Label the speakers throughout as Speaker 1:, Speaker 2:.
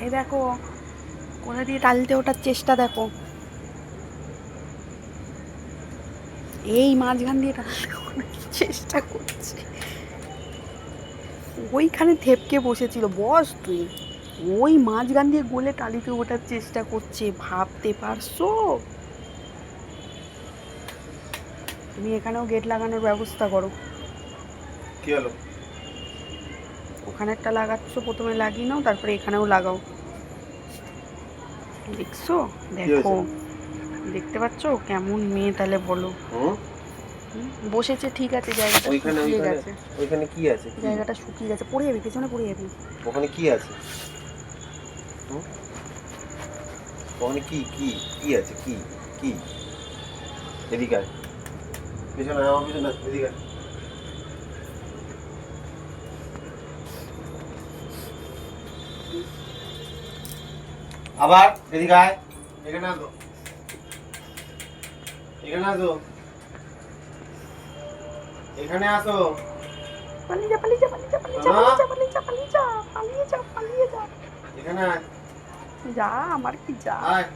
Speaker 1: এই দেখো কোথা দিয়ে টালিতে ওঠার চেষ্টা দেখো, এই মাঝখান দিয়ে টালিতে ওঠার চেষ্টা করছে। ওইখানে থেপকে বসেছিল, বস তুই। ওই মাঝখান দিয়ে গোলে টালিতে ওঠার চেষ্টা করছে, ভাবতে পারছো? তুমি এখানেও গেট লাগানোর ব্যবস্থা করো।
Speaker 2: কি হলো?
Speaker 1: ওখানে একটা লাগাচ্ছ, প্রথমে লাগিয়ে নাও, তারপরে এখানেও লাগাও। দেখছো? দেখো, দেখতে পাচ্ছ কেমন মেয়ে তাহলে বলো। বসেছে ঠিক আছে, জায়গাটা শুকিয়ে গেছে।
Speaker 2: ওইখানে কি আছে?
Speaker 1: জায়গাটা শুকিয়ে গেছে, পড়ে যাবি, পেছনে পড়ে যাবি।
Speaker 2: ওখানে কি আছে? ওখানে কি কি কি আছে? কি কি? এদিকে আয়, পেছনে আমার পেছনে, এদিকে আয়। আবার এদিকে আয়, এখানে আসো, এখানে আসো, এখানে আসো।
Speaker 1: পালিয়ে যা, পালিয়ে যা, পালিয়ে যা, পালিয়ে যা, পালিয়ে যা, পালিয়ে যা, পালিয়ে যা, পালিয়ে যা,
Speaker 2: এখানে আয়,
Speaker 1: যা, আমার কি যা।
Speaker 2: আয়।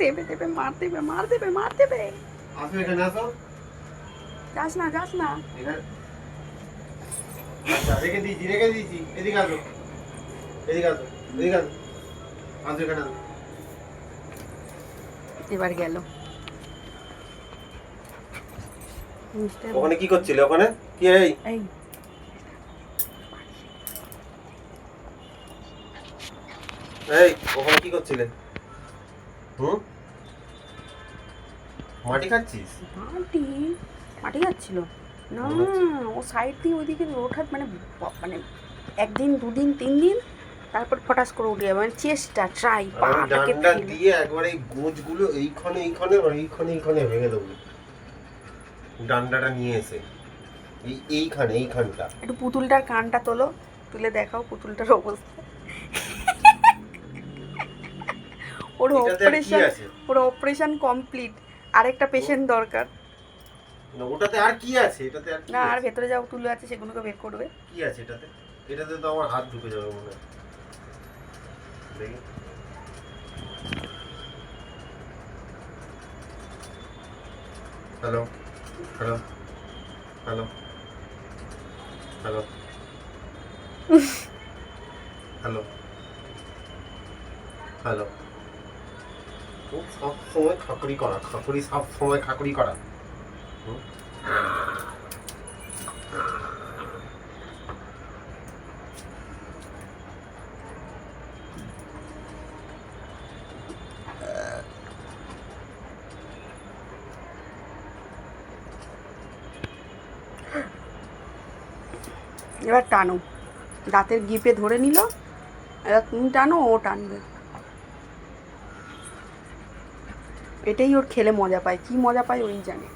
Speaker 1: দেবে দেবে, মার দেবে, মার দেবে, মার দেবে।
Speaker 2: আসো, এখানে আসো।
Speaker 1: যাস না, যাস না।
Speaker 2: এখানে আচ্ছা, রেখে দিয়েছি, রেখে দিয়েছি। এদিকে আসো, এদিকে আসো, এদিকে আসো, আসো এখানে আসো।
Speaker 1: এবার গেল।
Speaker 2: ওখানে কি করছিলে? ওখানে কি? এই
Speaker 1: এই
Speaker 2: এই ওখানে কি করছিলে? মাটি খাচ্ছিস?
Speaker 1: মাটি, মাটি খাচ্ছিল না। ও সাইড দিয়ে ওইদিকে ওঠা মানে মানে একদিন দুদিন তিন দিন, তারপর ফটাস করে উঠে যাবে, মানে চেষ্টা ট্রাই পাটাকে
Speaker 2: ডান্ডা দিয়ে একবার এই গোছগুলো এইখানে এইখানে এইখানে এইখানে ভেঙে দেবো। ডান্ডাটা নিয়ে এসে এইখানে এইখানটা।
Speaker 1: একটু পুতুলটার কানটা তোলো, তুলে দেখাও পুতুলটার অবস্থা। ওর অপারেশন, ওর অপারেশন কমপ্লিট, আরেকটা পেশেন্ট দরকার।
Speaker 2: না ওটাতে আর কি আছে? এটাতে আর
Speaker 1: না, আর ভেতরে যাও তুলো আছে, সেগুলোকে বের করবে।
Speaker 2: কি আছে এটাতে? এটাতে তো আমার হাত ঢুকে যাবে মনে হয়। দেখি, hello hello hello hello hello hello. সব সময় খাকুরি করা, খাকুরি সব সময় খাকুরি করা।
Speaker 1: এবার টানো, দাঁতের গিপে ধরে নিল, এবার তুমি টানো, ও টানবে। এটাই ওর খেলে মজা পায়, কি মজা পায় ওই জানে।